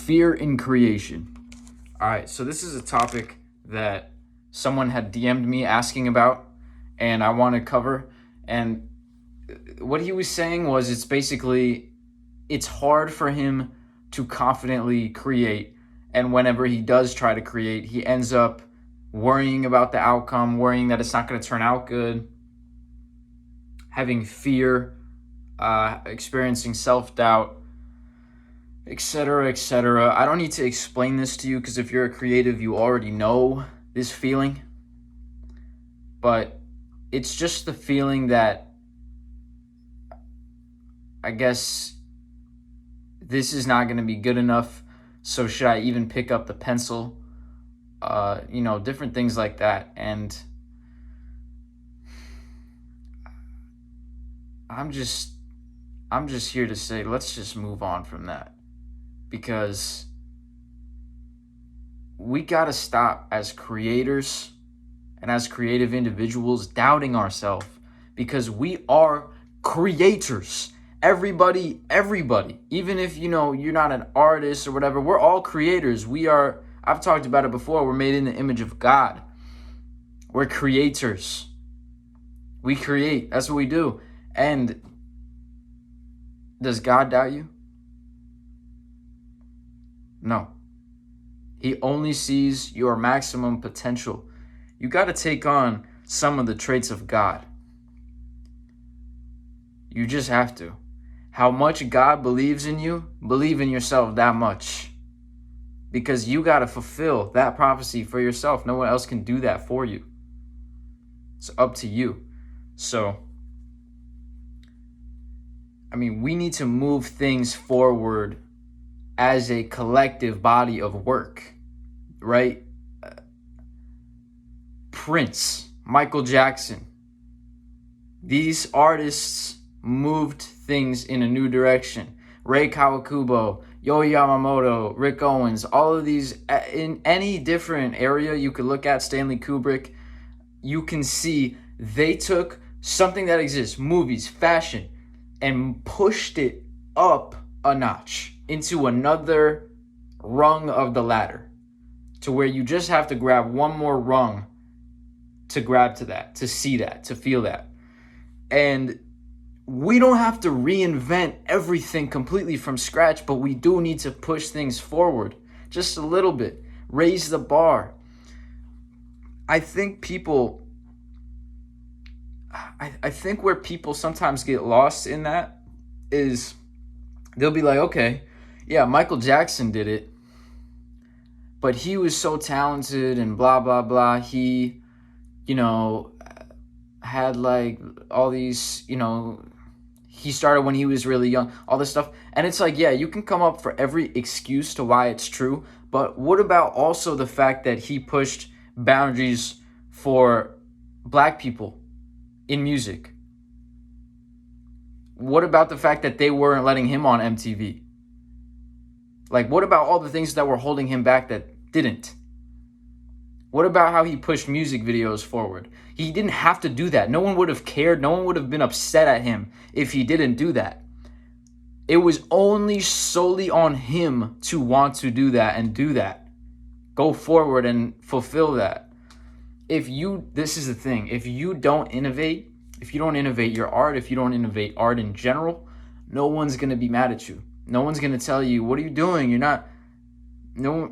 Fear in creation. All right, so this is a topic that someone had DM'd me asking about, and I want to cover. And what he was saying was it's hard for him to confidently create. And whenever he does try to create, he ends up worrying about the outcome, worrying that it's not going to turn out good, having fear, experiencing self-doubt, etc., etc. I don't need to explain this to you because if you're a creative, you already know this feeling. But it's just the feeling that I guess this is not going to be good enough, so should I even pick up the pencil? Different things like that. And I'm just here to say, let's just move on from that. Because we got to stop as creators and as creative individuals doubting ourselves, because we are creators. Everybody, even if you're not an artist or whatever, we're all creators. I've talked about it before, we're made in the image of God. We're creators. We create, that's what we do. And does God doubt you? No. He only sees your maximum potential. You got to take on some of the traits of God. You just have to. How much God believes in you, believe in yourself that much. Because you got to fulfill that prophecy for yourself. No one else can do that for you. It's up to you. So, we need to move things forward as a collective body of work, right? Prince, Michael Jackson, these artists moved things in a new direction. Rei Kawakubo, Yo Yamamoto, Rick Owens, all of these, in any different area you could look at, Stanley Kubrick, you can see they took something that exists, movies, fashion, and pushed it up a notch into another rung of the ladder, to where you just have to grab one more rung to grab to that, to see that, to feel that. And we don't have to reinvent everything completely from scratch, but we do need to push things forward just a little bit, raise the bar. I think where people sometimes get lost in that is they'll be like, okay, yeah, Michael Jackson did it, but he was so talented and blah, blah, blah. He, had like all these, he started when he was really young, all this stuff. And it's like, yeah, you can come up for every excuse to why it's true. But what about also the fact that he pushed boundaries for Black people in music? What about the fact that they weren't letting him on MTV? Like, what about all the things that were holding him back that didn't? What about how he pushed music videos forward? He didn't have to do that. No one would have cared. No one would have been upset at him if he didn't do that. It was only solely on him to want to do that and do that. Go forward and fulfill that. This is the thing, if you don't innovate your art, if you don't innovate art in general, no one's going to be mad at you. No one's going to tell you, what are you doing?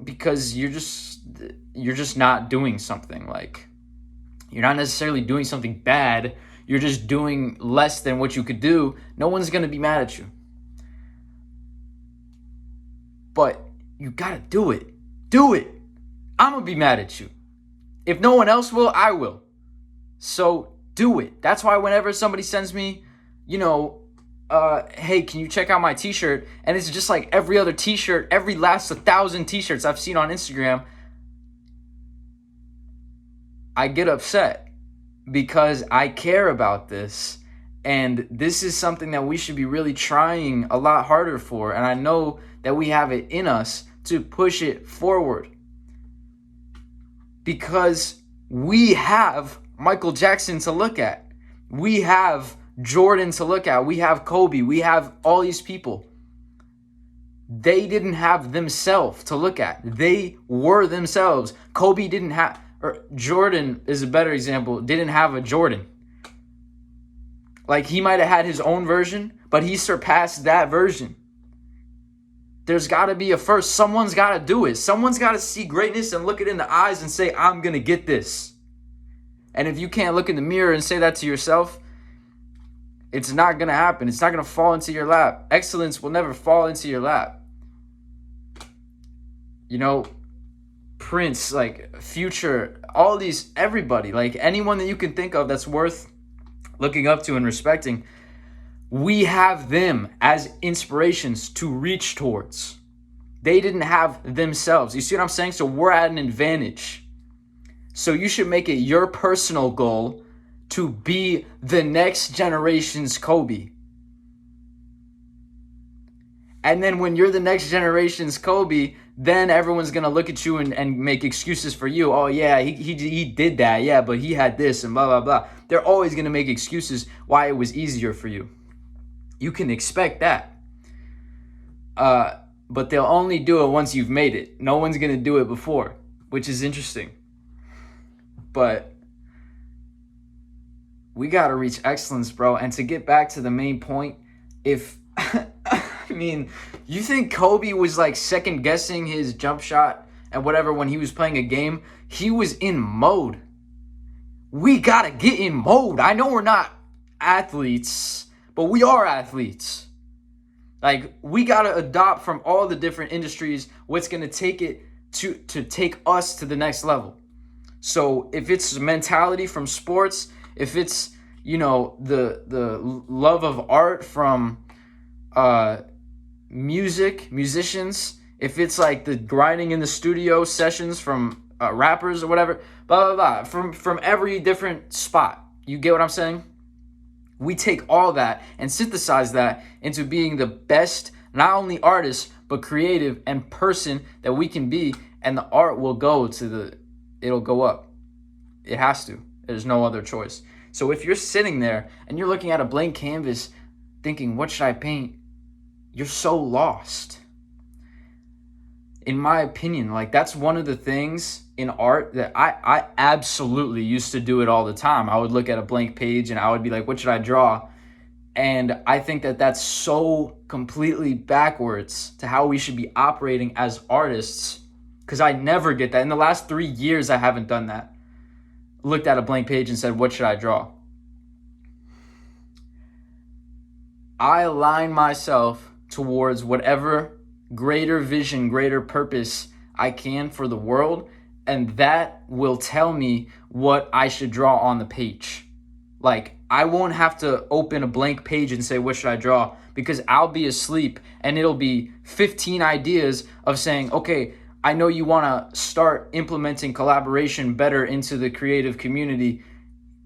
Because you're just not doing something. Like, you're not necessarily doing something bad. You're just doing less than what you could do. No one's going to be mad at you. But you got to do it. Do it. I'm going to be mad at you. If no one else will, I will. So do it. That's why whenever somebody sends me, hey, can you check out my t-shirt? And it's just like every other t-shirt, every last 1,000 t-shirts I've seen on Instagram, I get upset because I care about this. And this is something that we should be really trying a lot harder for. And I know that we have it in us to push it forward. Because we have Michael Jackson to look at. We have Jordan to look at. We have Kobe. We have all these people. they didn't have themselves to look at. They were themselves. Kobe didn't have, or Jordan is a better example, didn't have a Jordan. Like, he might have had his own version, but he surpassed that version. There's got to be a first. Someone's got to do it. Someone's got to see greatness and look it in the eyes and say, I'm going to get this. And if you can't look in the mirror and say that to yourself, it's not going to happen. It's not going to fall into your lap. Excellence will never fall into your lap. You know, Prince, like Future, all these, everybody, like anyone that you can think of that's worth looking up to and respecting, we have them as inspirations to reach towards. They didn't have themselves. You see what I'm saying? So we're at an advantage. So you should make it your personal goal to be the next generation's Kobe. And then when you're the next generation's Kobe, then everyone's going to look at you and make excuses for you. Oh, yeah, he did that. Yeah, but he had this and blah, blah, blah. They're always going to make excuses why it was easier for you. You can expect that. But they'll only do it once you've made it. No one's going to do it before, which is interesting. But we got to reach excellence, bro. And to get back to the main point, if, I mean, you think Kobe was like second guessing his jump shot and whatever when he was playing a game? He was in mode. We got to get in mode. I know we're not athletes, but we are athletes. Like, we got to adopt from all the different industries what's going to take it to take us to the next level. So if it's mentality from sports, if it's, you know, the love of art from musicians, if it's like the grinding in the studio sessions from rappers or whatever, blah, blah, blah, from every different spot. You get what I'm saying? We take all that and synthesize that into being the best, not only artist, but creative and person that we can be. And the art will go it'll go up. It has to. There's no other choice. So if you're sitting there and you're looking at a blank canvas thinking, what should I paint? You're so lost. In my opinion, like, that's one of the things in art that I absolutely used to do it all the time. I would look at a blank page and I would be like, what should I draw? And I think that that's so completely backwards to how we should be operating as artists, because I never get that. In the last 3 years, I haven't done that. Looked at a blank page and said, what should I draw? I align myself towards whatever greater vision, greater purpose I can for the world, and that will tell me what I should draw on the page. Like, I won't have to open a blank page and say, what should I draw? Because I'll be asleep and it'll be 15 ideas of saying, okay, I know you want to start implementing collaboration better into the creative community.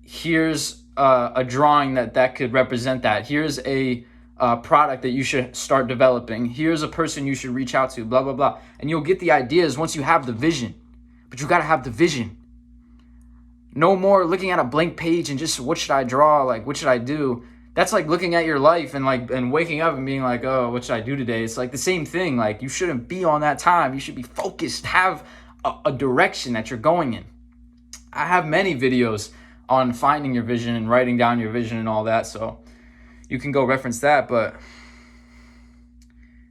Here's a drawing that could represent that. Here's a product that you should start developing. Here's a person you should reach out to, blah, blah, blah. And you'll get the ideas once you have the vision. But you got to have the vision. No more looking at a blank page and just, what should I draw? Like, what should I do? That's like looking at your life and waking up and being like, oh, what should I do today? It's like the same thing. Like, you shouldn't be on that time. You should be focused, have a direction that you're going in. I have many videos on finding your vision and writing down your vision and all that. So you can go reference that. But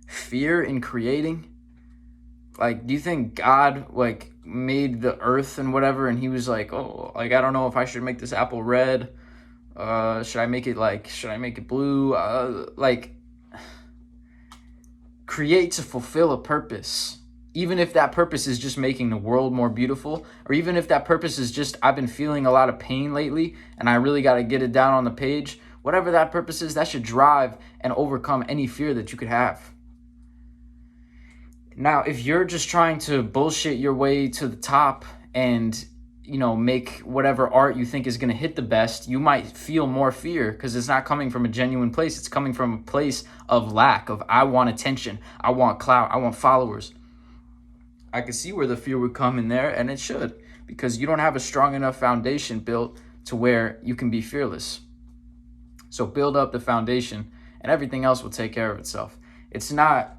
fear in creating, like, do you think God, like, made the earth and whatever, and he was like, oh, like, I don't know if I should make this apple red. Should I make it blue? Like, create to fulfill a purpose. Even if that purpose is just making the world more beautiful, or even if that purpose is just, I've been feeling a lot of pain lately, and I really got to get it down on the page. Whatever that purpose is, that should drive and overcome any fear that you could have. Now, if you're just trying to bullshit your way to the top and, you know, make whatever art you think is going to hit the best, you might feel more fear because it's not coming from a genuine place. It's coming from a place of lack, of I want attention, I want clout, I want followers. I can see where the fear would come in there, and it should, because you don't have a strong enough foundation built to where you can be fearless. So build up the foundation, and everything else will take care of itself. It's not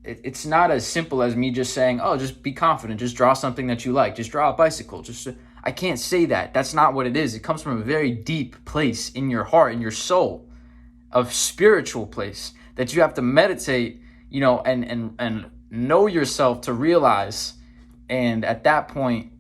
it's not as simple as me just saying, oh, just be confident, just draw something that you like, just draw a bicycle. I can't say that. That's not what it is. It comes from a very deep place in your heart, in your soul, a spiritual place that you have to meditate, and know yourself to realize. And at that point,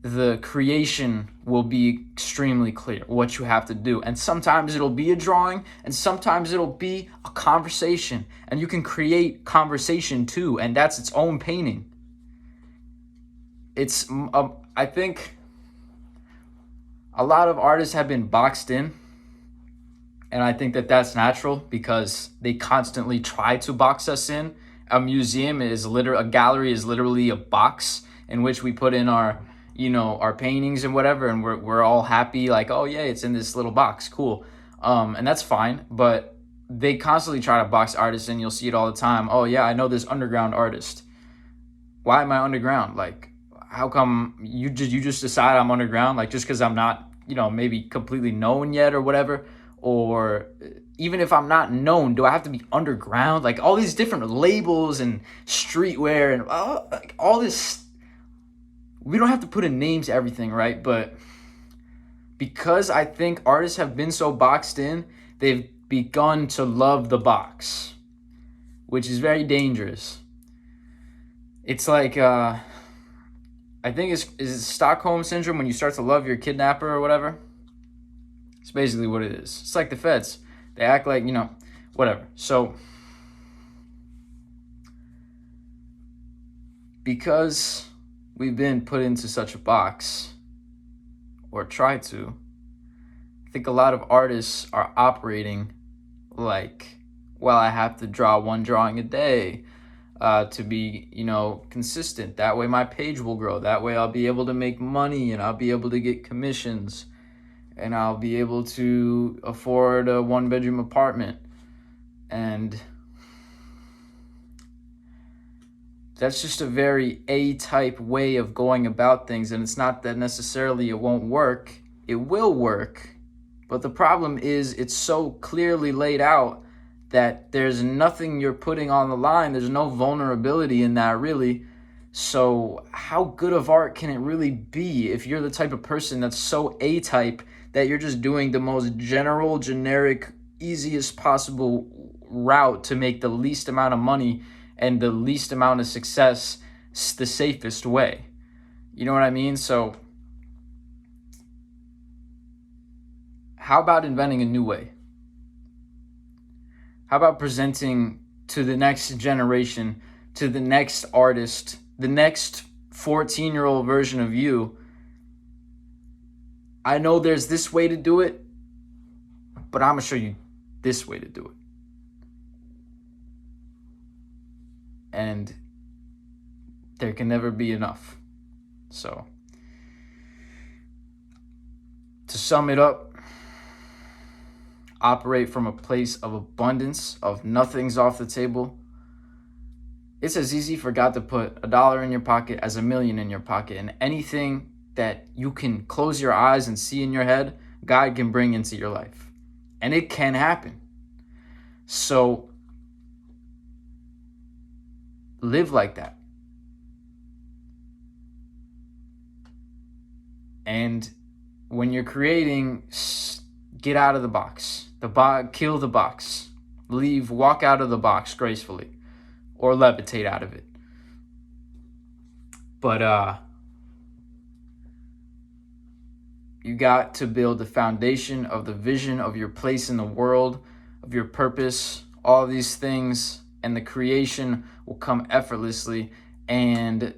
the creation will be extremely clear what you have to do. And sometimes it'll be a drawing, and sometimes it'll be a conversation. And you can create conversation too, and that's its own painting. I think a lot of artists have been boxed in, and I think that that's natural because they constantly try to box us in. A gallery is literally a box in which we put in our paintings and whatever, and we're all happy, like, oh yeah, it's in this little box, cool. And that's fine, but they constantly try to box artists in. You'll see it all the time. Oh yeah, I know this underground artist. Why am I underground? Like, how come you just decide I'm underground? Like, just because I'm not, maybe completely known yet or whatever? Or even if I'm not known, do I have to be underground? Like, all these different labels and streetwear and like all this. We don't have to put a name to everything, right? But because I think artists have been so boxed in, they've begun to love the box, which is very dangerous. It's like, I think is it Stockholm Syndrome when you start to love your kidnapper or whatever? It's basically what it is. It's like the feds. They act like, whatever. So, because we've been put into such a box, or tried to, I think a lot of artists are operating like, well, I have to draw one drawing a day to be, consistent. That way my page will grow. That way I'll be able to make money, and I'll be able to get commissions, and I'll be able to afford a 1-bedroom apartment. And that's just a very A-type way of going about things. And it's not that necessarily it won't work. It will work. But the problem is it's so clearly laid out that there's nothing you're putting on the line. There's no vulnerability in that, really. So how good of art can it really be if you're the type of person that's so A-type that you're just doing the most general, generic, easiest possible route to make the least amount of money and the least amount of success the safest way? You know what I mean? So how about inventing a new way? How about presenting to the next generation, to the next artist, the next 14-year-old version of you? I know there's this way to do it, but I'm going to show you this way to do it. And there can never be enough. So, to sum it up, operate from a place of abundance, of nothing's off the table. It's as easy for God to put $1 in your pocket as $1 million in your pocket. And anything that you can close your eyes and see in your head, God can bring into your life. And it can happen. So, live like that. And when you're creating, get out of the box. Kill the box. Walk out of the box gracefully, or levitate out of it. But you got to build the foundation of the vision of your place in the world, of your purpose, all these things, and the creation will come effortlessly. And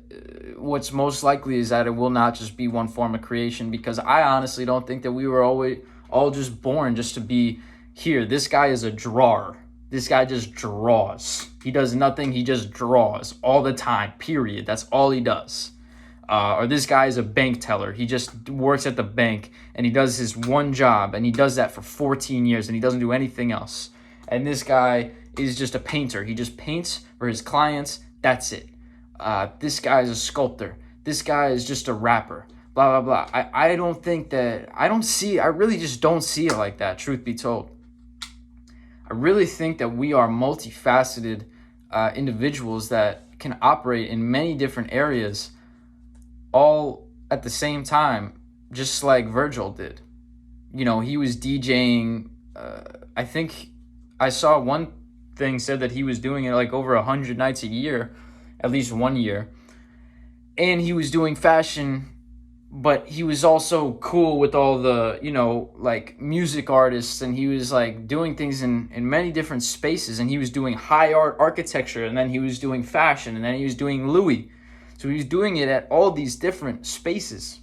what's most likely is that it will not just be one form of creation, because I honestly don't think that we were all just born just to be here. This guy is a drawer. This guy just draws. He does nothing. He just draws all the time, period. That's all he does. Or this guy is a bank teller. He just works at the bank and he does his one job, and he does that for 14 years and he doesn't do anything else. And this guy is just a painter. He just paints for his clients. That's it. This guy is a sculptor. This guy is just a rapper. Blah, blah, blah. I really just don't see it like that, truth be told. I really think that we are multifaceted individuals that can operate in many different areas all at the same time, just like Virgil did. You know, he was DJing. I think I saw one thing said that he was doing it like over 100 nights a year, at least 1 year. And he was doing fashion, but he was also cool with all the, you know, like music artists, and he was like doing things in many different spaces, and he was doing high art architecture, and then he was doing fashion, and then he was doing Louis. So he was doing it at all these different spaces.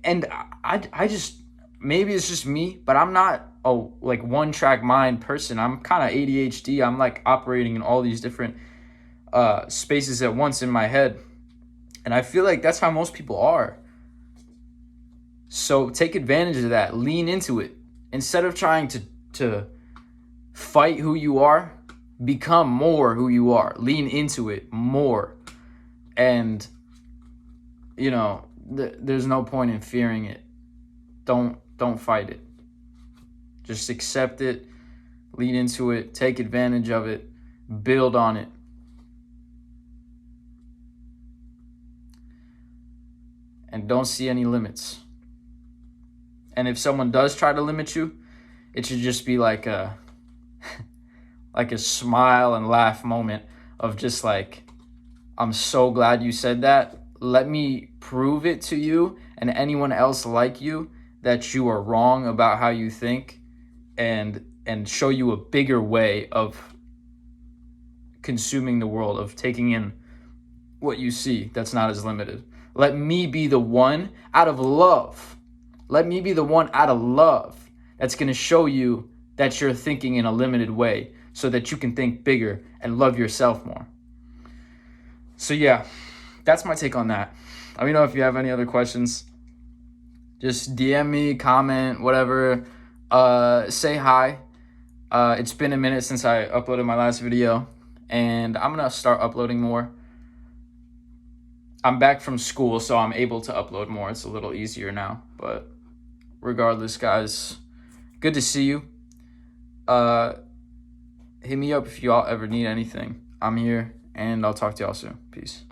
And I just, maybe it's just me, but I'm not a like one track mind person. I'm kind of ADHD. I'm like operating in all these different spaces at once in my head. And I feel like that's how most people are. So take advantage of that. Lean into it. Instead of trying to fight who you are, become more who you are. Lean into it more. And, you know, there's no point in fearing it. Don't fight it. Just accept it. Lean into it. Take advantage of it. Build on it. And don't see any limits. And if someone does try to limit you, it should just be like a smile and laugh moment of just like, I'm so glad you said that. Let me prove it to you and anyone else like you that you are wrong about how you think, and show you a bigger way of consuming the world, of taking in what you see that's not as limited. Let me be the one out of love. Let me be the one out of love that's going to show you that you're thinking in a limited way so that you can think bigger and love yourself more. So yeah, that's my take on that. Let me know if you have any other questions. Just DM me, comment, whatever. Say hi. It's been a minute since I uploaded my last video, and I'm going to start uploading more. I'm back from school, so I'm able to upload more. It's a little easier now. But regardless, guys, good to see you. Hit me up if y'all ever need anything. I'm here, and I'll talk to y'all soon. Peace.